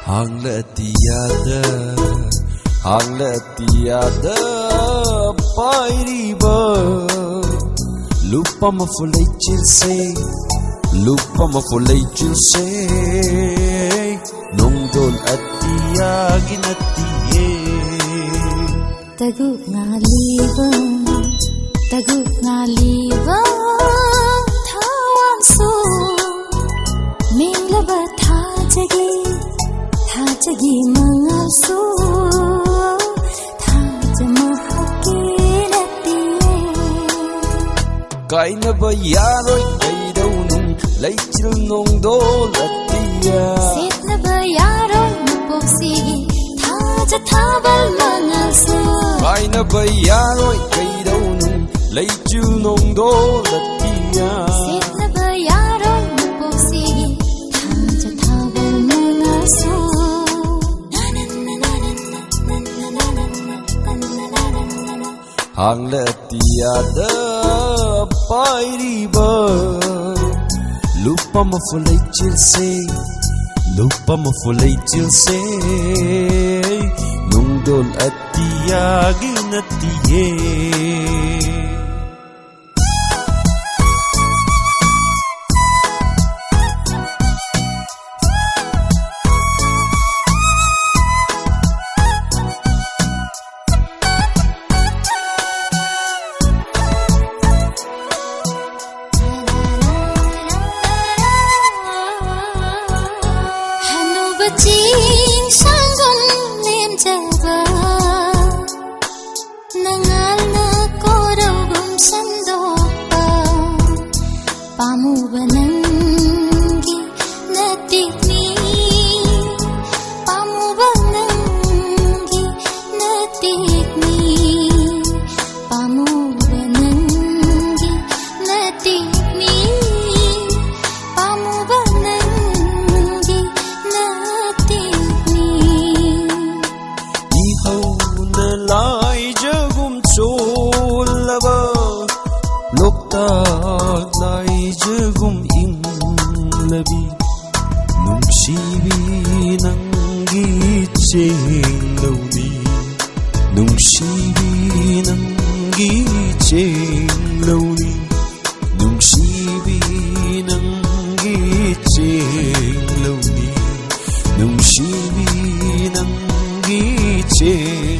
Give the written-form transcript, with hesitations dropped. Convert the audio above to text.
Hangletiyada pairiba lupa mafulay chilse nungdol at tiyagin at tiye taguk ngaliba thawang so minglaba thajagi mangal so kainaba yaroy kaidaunong laychil nongdol at tiya setnaba yaroy mapoksigi thaja thabal mangal so kainaba yaroy kaidaunong laychil nongdol at tiya setnaba yaroy mapoksigi thaja thabal mangal so hangletiyada pairiba lupa mafulay chilse nungdol at tiyagin at tiye Ching sangon lem java nangal na korau gum sandopa pamu banangi natikni pamu banangi natikni pamu banangi natikni pamu banangi lai jagum cholaba loktak lai jagum inglabi nungsibi nangi chenglauni nungsibi nangi chenglauni nungsibi nangi chenglauni nungsibi nangi cheng